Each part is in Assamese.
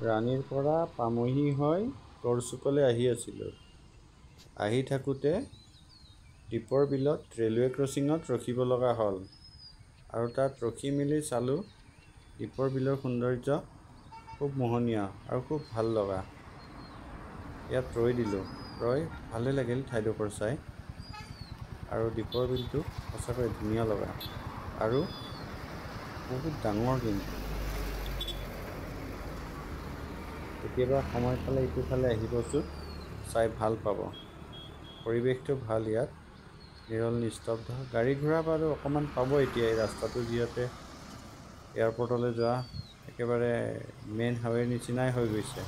ৰাণীৰ পৰা পামহি হৈ গড়চুকলৈ আহি আছিলোঁ। আহি থাকোঁতে দীপৰ বিলত ৰেলৱে ক্ৰছিঙত ৰখিব লগা হ'ল আৰু তাত ৰখি মেলি চালোঁ দীপৰ বিলৰ সৌন্দৰ্য খুব মোহনীয়া আৰু খুব ভাল লগা। ইয়াত ৰৈ দিলোঁ। ৰৈ ভালেই লাগিল ঠাইডোখৰ চাই আৰু দীপৰ বিলটো সঁচাকৈ ধুনীয়া লগা আৰু বহুত ডাঙৰ কিন্তু। কেতিয়াবা সময় পালে ইটোফালে আহিবচোন, চাই ভাল পাব। পৰিৱেশটো ভাল ইয়াত, নিৰল নিস্তব্ধ। গাড়ী ঘোঁৰা বাৰু অকণমান পাব এতিয়া, এই ৰাস্তাটো যিহেতু এয়াৰপৰ্টলৈ যোৱা একেবাৰে মেইন হাইৱেৰ নিচিনাই হৈ গৈছে।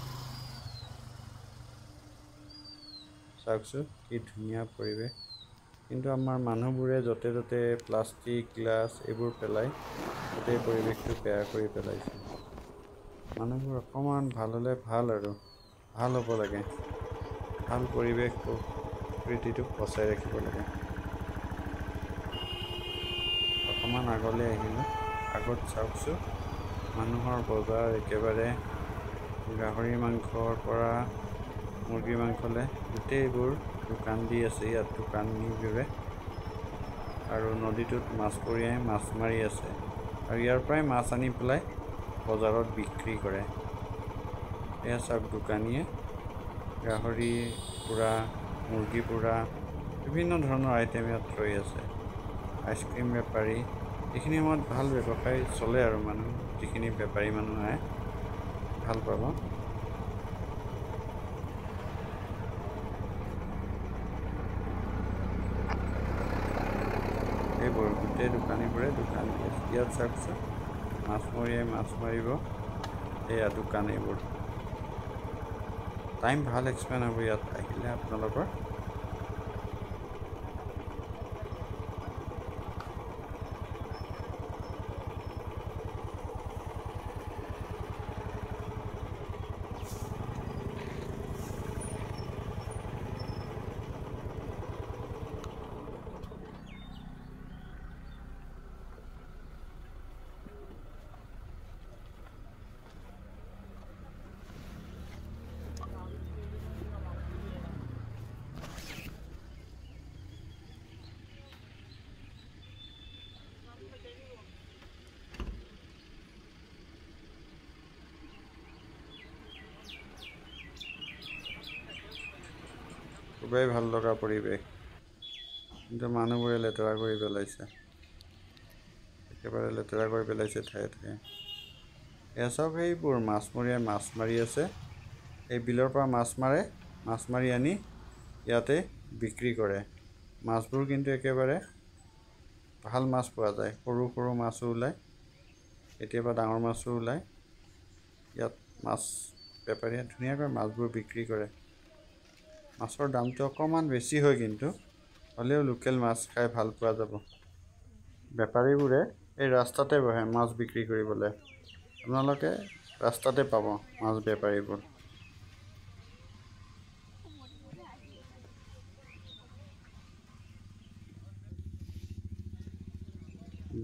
চাওকচোন কি ধুনীয়া পৰিৱেশ। কিন্তু আমাৰ মানুহবোৰে য'তে ত'তে প্লাষ্টিক গ্লাছ এইবোৰ পেলাই গোটেই পৰিৱেশটো বেয়া কৰি পেলাইছে। মানুহবোৰ অকণমান ভাল হ'লে ভাল আৰু ভাল হ'ব লাগে। ভাল পৰিৱেশ প্ৰকৃতিটোক বচাই ৰাখিব লাগে। অকণমান আগলৈ আহিলোঁ। আগত চাওকচোন মানুহৰ বজাৰ, একেবাৰে গাহৰি মাংসৰ পৰা মুৰ্গী মাংসলৈ গোটেইবোৰ দোকান দি আছে ইয়াত দোকানীবোৰে। আৰু নদীটোত মাছমৰীয়াই মাছ মাৰি আছে আৰু ইয়াৰ পৰাই মাছ আনি পেলাই বজাৰত বিক্ৰী কৰে। এয়া চাওক দোকানীয়ে গাহৰি পোৰা, মুৰ্গী পোৰা, বিভিন্ন ধৰণৰ আইটেম ইয়াত থৈ আছে। আইচক্ৰীম বেপাৰী, এইখিনি সময়ত ভাল ব্যৱসায় চলে আৰু মানুহ যিখিনি বেপাৰী মানুহ আহে ভাল পাব। এইবোৰ গোটেই দোকানীবোৰে দোকান দি আছে। ইয়াত চাওকচোন মাছমৰীয়াই মাছ মাৰিব, এয়া দোকান এইবোৰ। টাইম ভাল এক্সপেণ্ড হ'ব ইয়াত আহিলে আপোনালোকৰ। খুবেই ভাল লগা পৰিৱেশ, কিন্তু মানুহবোৰে লেতেৰা কৰি পেলাইছে। একেবাৰে লেতেৰা কৰি পেলাইছে ঠায়ে ঠায়ে। এয়া চাওক সেইবোৰ মাছমৰীয়াই মাছ মাৰি আছে। এই বিলৰ পৰা মাছ মাৰে, মাছ মাৰি আনি ইয়াতে বিক্ৰী কৰে। মাছবোৰ কিন্তু একেবাৰে ভাল মাছ পোৱা যায়। সৰু সৰু মাছো ওলায়, কেতিয়াবা ডাঙৰ মাছো ওলায়। ইয়াত মাছ বেপাৰীয়ে ধুনীয়াকৈ মাছবোৰ বিক্ৰী কৰে। মাছৰ দামটো অকণমান বেছি হয়, কিন্তু হ'লেও লোকেল মাছ খাই ভাল পোৱা যাব। বেপাৰীবোৰে এই ৰাস্তাতে বহে মাছ বিক্ৰী কৰিবলৈ। আপোনালোকে ৰাস্তাতে পাব মাছ বেপাৰীবোৰ।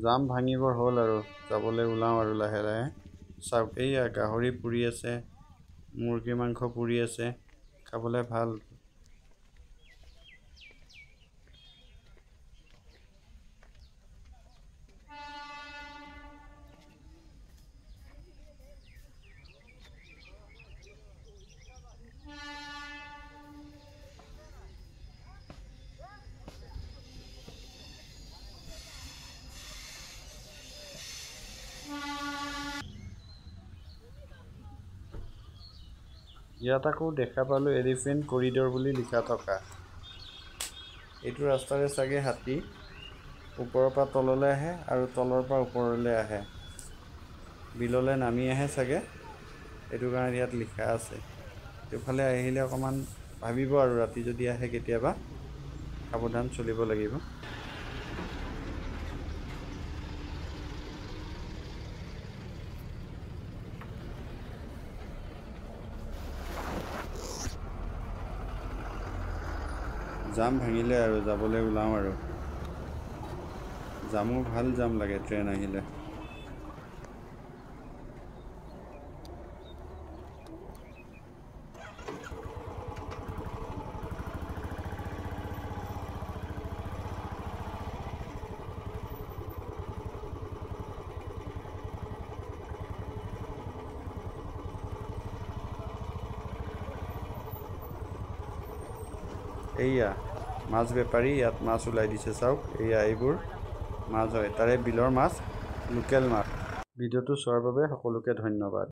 জাম ভাঙিবৰ হ'ল আৰু যাবলৈ ওলাওঁ আৰু লাহে লাহে। চাওক এইয়া গাহৰি পুৰি আছে, মুৰ্গী মাংস পুৰি আছে, খাবলৈ ভাল। ইয়াত আকৌ দেখা পালোঁ এলিফেণ্ট কৰিডৰ বুলি লিখা থকা। এইটো ৰাস্তাৰে চাগে হাতী ওপৰৰ পৰা তললৈ আহে আৰু তলৰ পৰা ওপৰলৈ আহে, বিললৈ নামি আহে চাগে। সেইটো কাৰণে ইয়াত লিখা আছে। এইফালে আহিলে অকণমান ভাবিব আৰু ৰাতি যদি আহে কেতিয়াবা সাৱধান চলিব লাগিব। জাম ভাঙিলে আৰু যাবলৈ ওলাওঁ আৰু। জামো ভাল জাম লাগে ট্ৰেইন আহিলে। এইয়া মাছ বেপাৰী ইয়াত মাছ ওলাই দিছে চাওক এইয়া এইবোৰ মাছ হয় তাৰে বিলৰ মাছ লোকেল মাছ ভিডিঅ'টো চোৱাৰ বাবে সকলোকে ধন্যবাদ